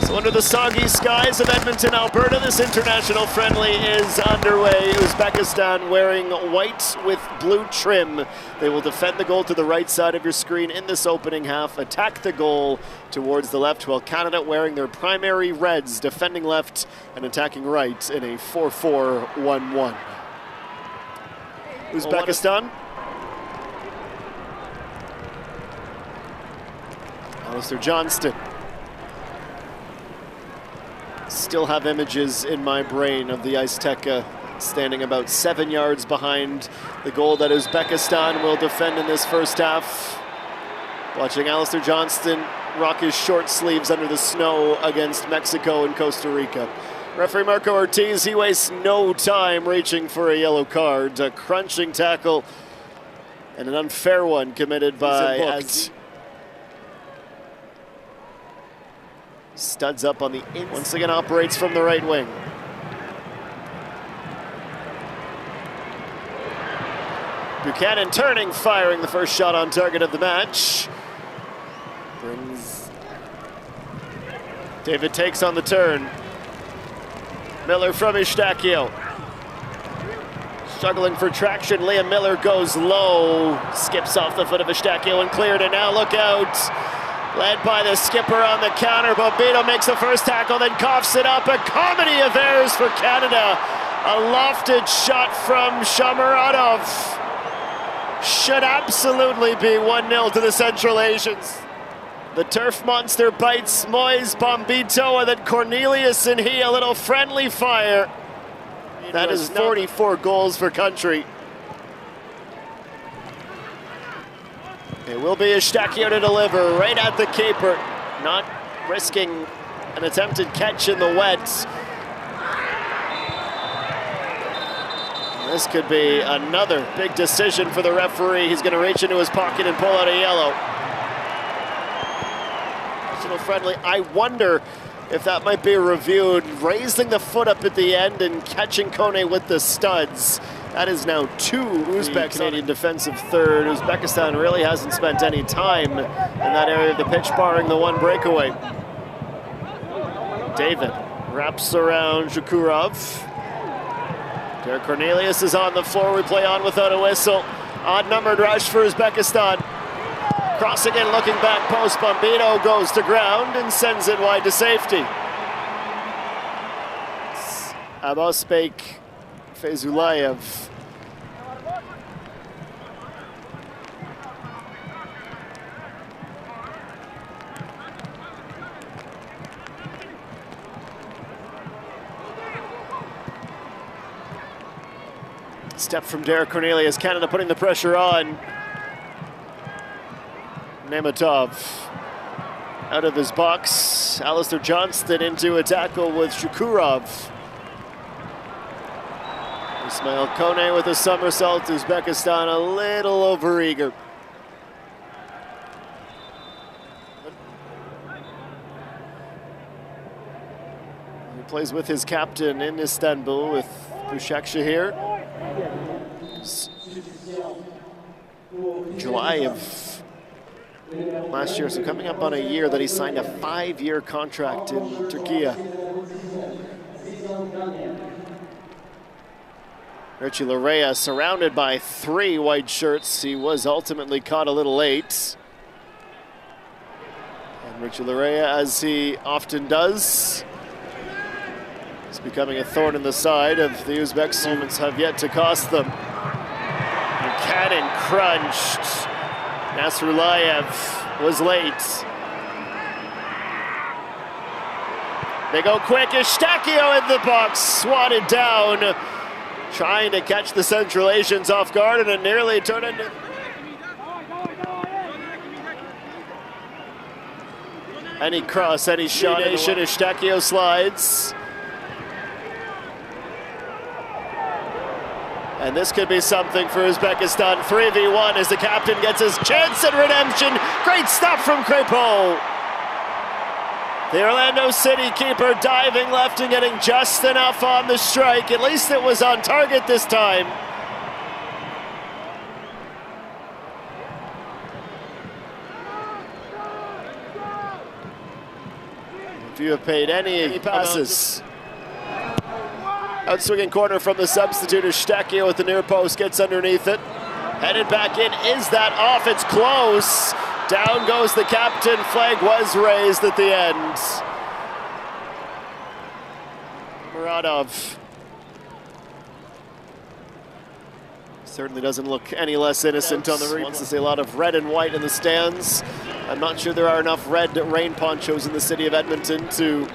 So under the soggy skies of Edmonton, Alberta, this international friendly is underway. Ouzbekistan wearing white with blue trim. They will defend the goal to the right side of your screen in this opening half, attack the goal towards the left, while Canada wearing their primary reds, defending left and attacking right in a 4-4-1-1. Ouzbekistan. Alistair Johnston. Still have images in my brain of the Azteca standing about 7 yards behind the goal that Ouzbekistan will defend in this first half. Watching Alistair Johnston rock his short sleeves under the snow against Mexico and Costa Rica. Referee Marco Ortiz, he wastes no time reaching for a yellow card. A crunching tackle and an unfair one committed by Studs up on the inside. Once again operates from the right wing. Buchanan turning, firing the first shot on target of the match. David takes on the turn. Miller from Eustaquio. Struggling for traction, Liam Miller goes low. Skips off the foot of Eustaquio and cleared, and now look out. Led by the skipper on the counter. Bombito makes the first tackle, then coughs it up. A comedy of errors for Canada. A lofted shot from Shamaradov. Should absolutely be 1-0 to the Central Asians. The turf monster bites Moise Bombito, and then Cornelius and he a little friendly fire. That is 44 goals for country. It will be Eustaquio to deliver right at the keeper, not risking an attempted catch in the wet. This could be another big decision for the referee. He's going to reach into his pocket and pull out a yellow. National friendly. I wonder if that might be reviewed. Raising the foot up at the end and catching Kone with the studs. That is now 2 Uzbek Canadian defensive third. Ouzbekistan really hasn't spent any time in that area of the pitch, barring the one breakaway. David wraps around Zhukurov. Derek Cornelius is on the floor. We play on without a whistle. Odd-numbered rush for Uzbekistan. Crossing in, looking back post. Bombito goes to ground and sends it wide to safety. Ouzbek Feyzulayev. Step from Derek Cornelius. Canada putting the pressure on. Nematov out of his box. Alistair Johnston into a tackle with Shukurov. Ismail Kone with a somersault. Uzbekistan a little overeager. He plays with his captain in Istanbul with Bushakshahir. July of last year, so coming up on a year that he signed a 5-year contract in Turkey. Richie Larea surrounded by 3 white shirts. He was ultimately caught a little late. And Richie Larea, as he often does, is becoming a thorn in the side of the Uzbeks. Moments have yet to cost them. Buchanan crunched. Nasrullayev was late. They go quick. Eustaquio in the box, swatted down. Trying to catch the Central Asians off guard, and it nearly turned into... Any cross, any shot, Eustaquio slides. And this could be something for Uzbekistan. 3v1 as the captain gets his chance at redemption. Great stop from Crepeau. The Orlando City keeper diving left and getting just enough on the strike. At least it was on target this time. if you have paid any passes. Outswinging corner from the substitute. Eustáquio with the near post, gets underneath it. Headed back in, is that off? It's close. Down goes the captain, flag was raised at the end. Muradov certainly doesn't look any less innocent on the replay. Wants to see a lot of red and white in the stands. I'm not sure there are enough red rain ponchos in the city of Edmonton to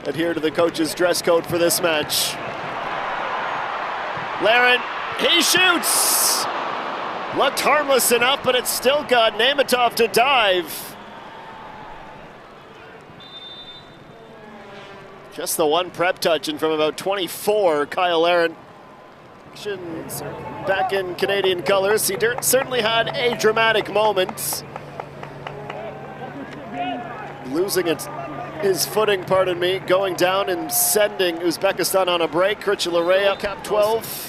adhere to the coach's dress code for this match. Laren, he shoots! Looked harmless enough, but it's still got Nemitov to dive. Just the one prep touch, and from about 24, Kyle Laren. Back in Canadian colors, he certainly had a dramatic moment. Losing his footing, pardon me, going down and sending Ouzbékistan on a break. Krichalarea, cap 12.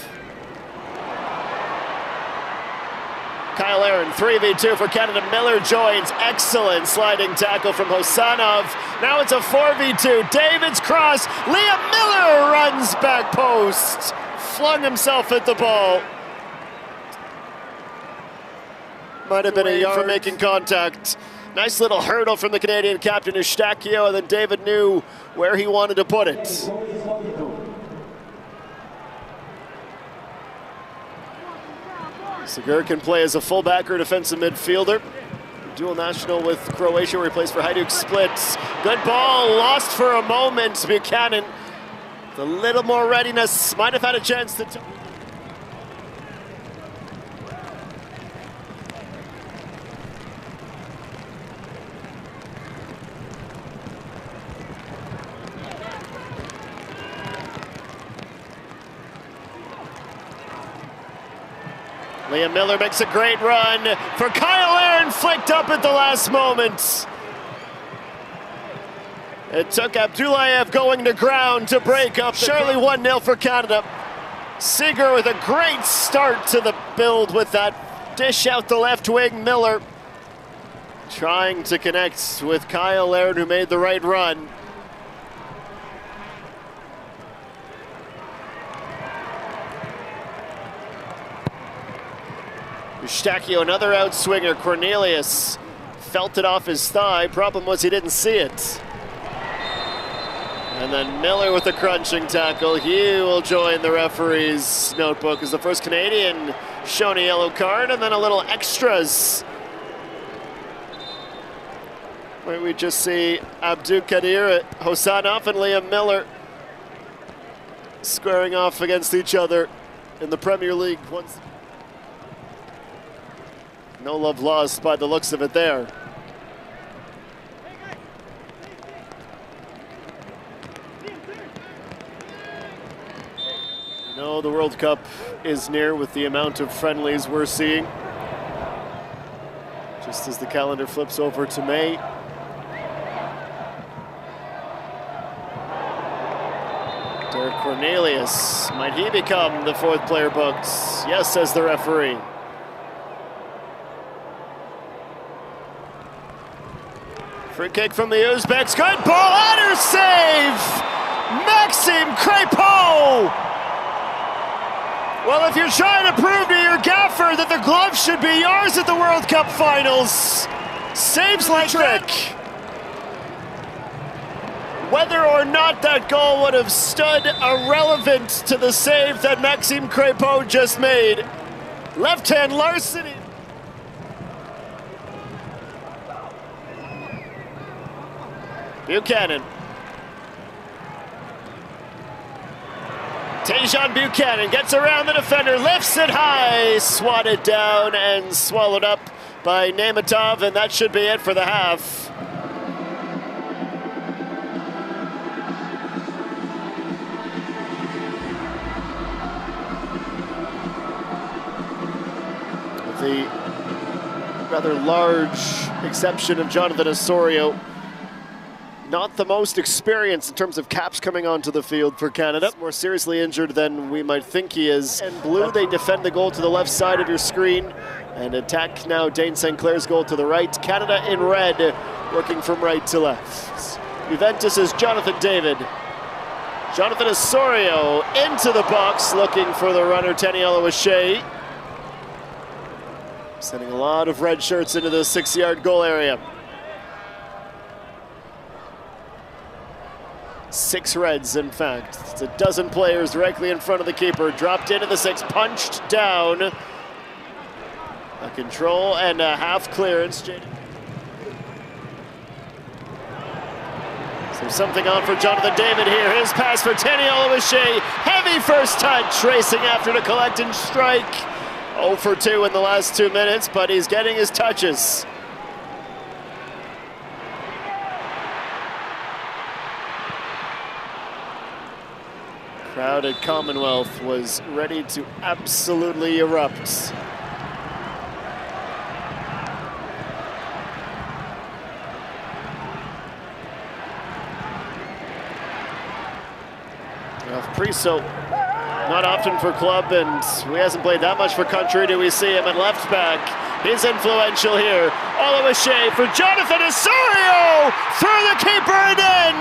Kyle Laren, 3v2 for Canada. Miller joins, excellent sliding tackle from Hosanov. Now it's a 4v2, David's cross, Liam Miller runs back post. Flung himself at the ball. Might have been a yard for making contact. Nice little hurdle from the Canadian captain Eustáquio, and then David knew where he wanted to put it. Segur can play as a fullback or defensive midfielder. Dual national with Croatia, where he plays for Hajduk Split. Good ball, lost for a moment. Buchanan, with a little more readiness, might have had a chance to... Liam Miller makes a great run for Kyle Laren, flicked up at the last moment. It took Abdullayev going to ground to break up. Surely 1-0 for Canada. Segur with a great start to the build with that dish out the left wing. Miller trying to connect with Kyle Laren, who made the right run. Eustáquio, another outswinger. Cornelius felt it off his thigh. Problem was he didn't see it. And then Miller with a crunching tackle. He will join the referee's notebook as the first Canadian shown a yellow card, and then a little extras. Where we just see Abdulkadir Hosanov and Liam Miller squaring off against each other in the Premier League. No love lost by the looks of it there. No, the World Cup is near with the amount of friendlies we're seeing. Just as the calendar flips over to May. Derek Cornelius, might he become the fourth player booked? Yes, says the referee. Free kick from the Uzbeks, good ball, honor save! Maxime Crépeau! Well, if you're trying to prove to your gaffer that the glove should be yours at the World Cup finals, saves like trick. Whether or not that goal would have stood irrelevant to the save that Maxime Crépeau just made. Left-hand larceny. Buchanan. Tajon Buchanan gets around the defender, lifts it high, swatted down and swallowed up by Nemitov, and that should be it for the half. With the rather large exception of Jonathan Osorio, not the most experienced in terms of caps coming onto the field for Canada. More seriously injured than we might think he is. And blue, they defend the goal to the left side of your screen and attack now Dane St. Clair's goal to the right. Canada in red, working from right to left. Juventus' Jonathan David. Jonathan Osorio into the box, looking for the runner, Taniela O'Shea. Sending a lot of red shirts into the 6-yard goal area. 6 reds, in fact. It's a dozen players directly in front of the keeper. Dropped into the 6, punched down. A control and a half clearance. So something on for Jonathan David here. His pass for Taniela O'Shea. Heavy first touch, racing after to collect and strike. 0 for 2 in the last 2 minutes, but he's getting his touches. Crowd at Commonwealth was ready to absolutely erupt. Priso, not often for club, and he hasn't played that much for country. Do we see him at left back? He's influential here. All O'Shea for Jonathan Osorio! Through the keeper and in!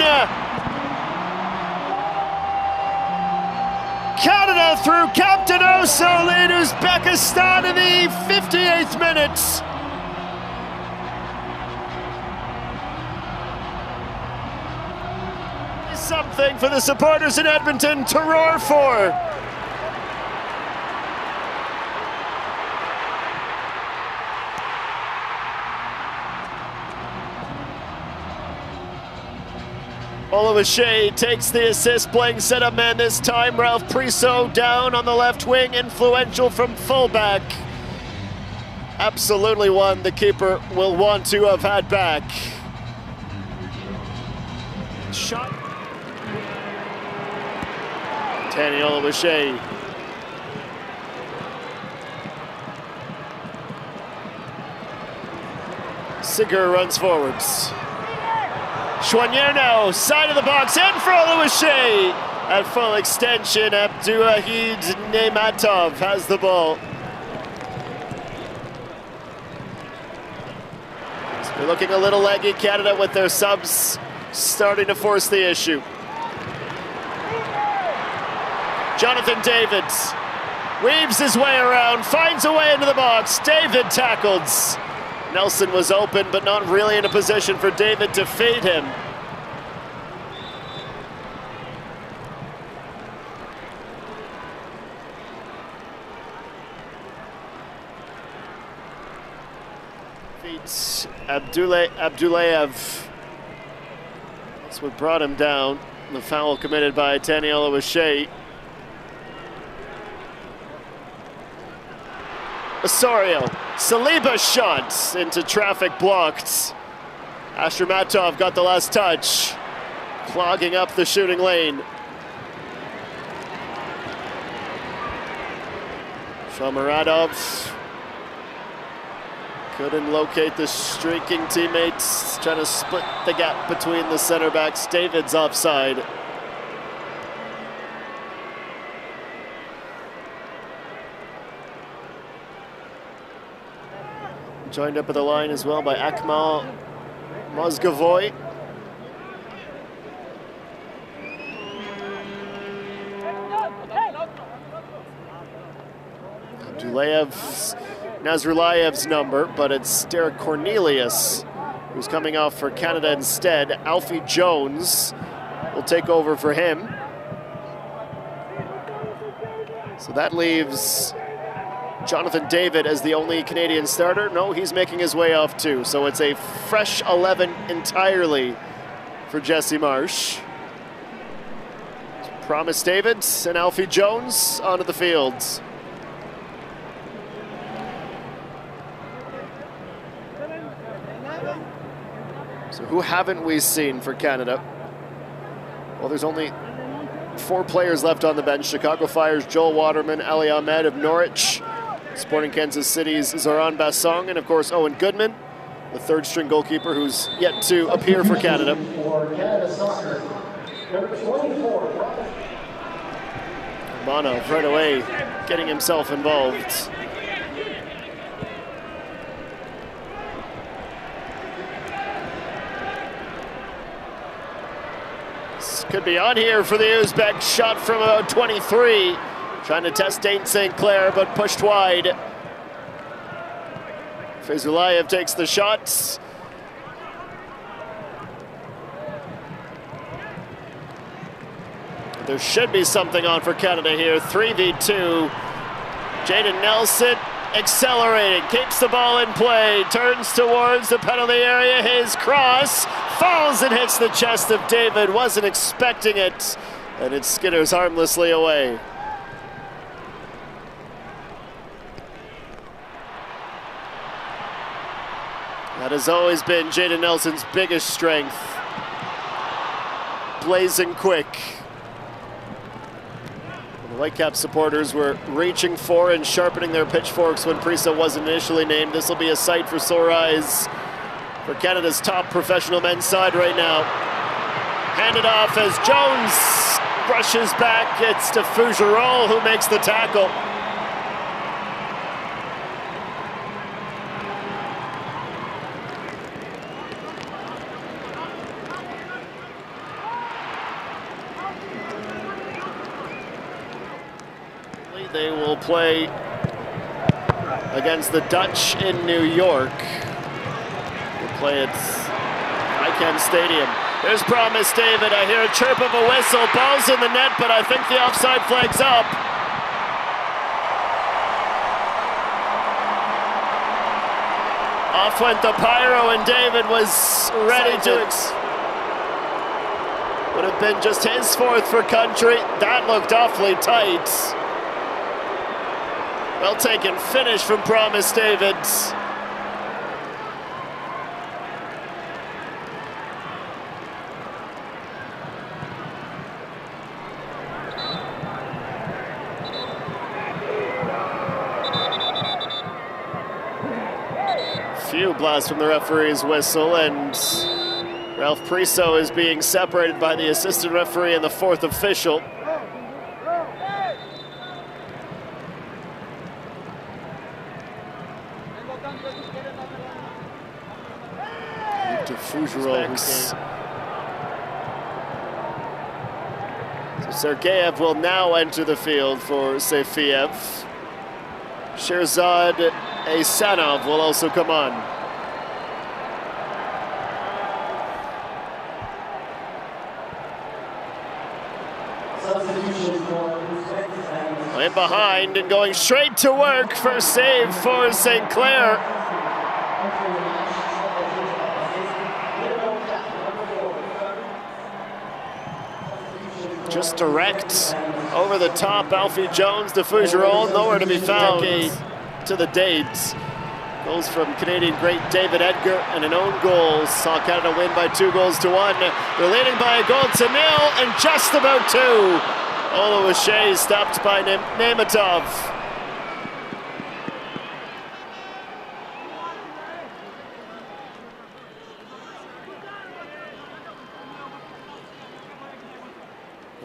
Canada through Captain Oso lead Ouzbékistan in the 58th minute. Something for the supporters in Edmonton to roar for. Ola O'Shea takes the assist, playing setup man this time. Ralph Priso down on the left wing, influential from fullback. Absolutely one the keeper will want to have had back. Shot. Taniela O'Shea. Sigur runs forwards. Chouanier now, side of the box, in for O'Shea. At full extension, Abdulahid Neymatov has the ball. So they're looking a little leggy, Canada, with their subs starting to force the issue. Jonathan David weaves his way around, finds a way into the box. David tackles. Nelson was open, but not really in a position for David to feed him. Feeds Abdulayev. That's what brought him down. The foul committed by Taniela O'Shea. Osorio, Saliba shot into traffic blocked. Ashramatov got the last touch, clogging up the shooting lane. Shomuradov couldn't locate the streaking teammates, trying to split the gap between the center backs. David's offside. Joined up at the line as well by Akmal Mozgavoy. Abdulayev's, Nazrulayev's number, but it's Derek Cornelius who's coming off for Canada instead. Alfie Jones will take over for him. So that leaves Jonathan David as the only Canadian starter. No, he's making his way off too. So it's a fresh 11 entirely for Jesse Marsh. Promise David and Alfie Jones onto the field. So who haven't we seen for Canada? Well, there's only 4 players left on the bench. Chicago Fire's Joel Waterman, Ali Ahmed of Norwich, Sporting Kansas City's Zoran Bassong, and of course Owen Goodman, the 3rd string goalkeeper who's yet to appear for Canada. Bono right away getting himself involved. This could be on here for the Uzbek. Shot from about 23. Trying to test Dane St. Clair, but pushed wide. Fizulayev takes the shots. There should be something on for Canada here. 3v2. Jaden Nelson accelerating, keeps the ball in play, turns towards the penalty area. His cross falls and hits the chest of David. Wasn't expecting it, and it skitters harmlessly away. That has always been Jaden Nelson's biggest strength. Blazing quick. The Whitecap supporters were reaching for and sharpening their pitchforks when Prisa was initially named. This will be a sight for sore eyes for Canada's top professional men's side right now. Handed off as Jones brushes back. It's to Fougerolles who makes the tackle. They will play against the Dutch in New York. We'll play at ICANN Stadium. There's Promise David. I hear a chirp of a whistle. Ball's in the net, but I think the offside flag's up. Off went the pyro, and David was ready to... Would have been just his fourth for country. That looked awfully tight. Well taken finish from Promise David. Few blasts from the referee's whistle, and Ralph Priso is being separated by the assistant referee and the fourth official. To Fougerolles. So Sergeyev will now enter the field for Sefiev. Sherzad Asanov will also come on. In behind and going straight to work. First save for St. Clair. Just direct over the top. Alfie Jones to Fougerolles, nowhere to be found. To the Danes. Goals from Canadian great David Edgar and an own goal saw Canada win by 2-1. They're leading by a goal to nil and just about two. Ola O'Shea stopped by Nematov.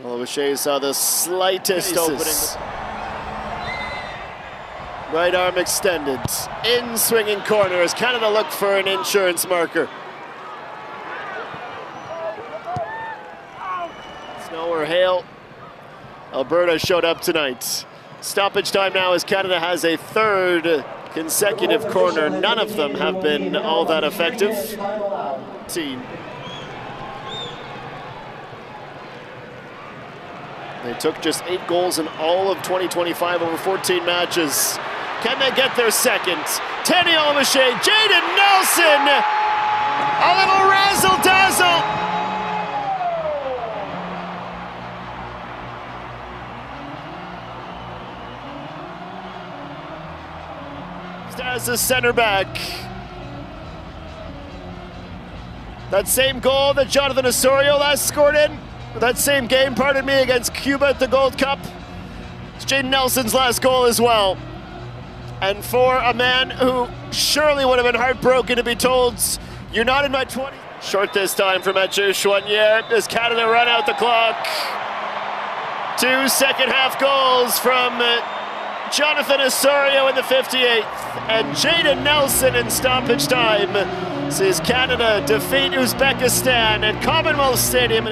Ola O'Shea saw the slightest opening. Right arm extended. In swinging corner as Canada look for an insurance marker. Snow or hail, Alberta showed up tonight. Stoppage time now as Canada has a third consecutive corner. None of them have been all that effective. They took just 8 goals in all of 2025 over 14 matches. Can they get their second? Tanny Olmachet, Jaden Nelson! A little razzle-dazzle! As a center back. That same goal that Jonathan Osorio last scored in, that same game, pardon me, against Cuba at the Gold Cup. It's Jaden Nelson's last goal as well. And for a man who surely would have been heartbroken to be told, you're not in my 20. Short this time for Mathieu Choinière as Canada run out the clock. 2 second-half goals from Jonathan Osorio in the 58th, and Jaden Nelson in stoppage time sees Canada defeat Ouzbekistan at Commonwealth Stadium.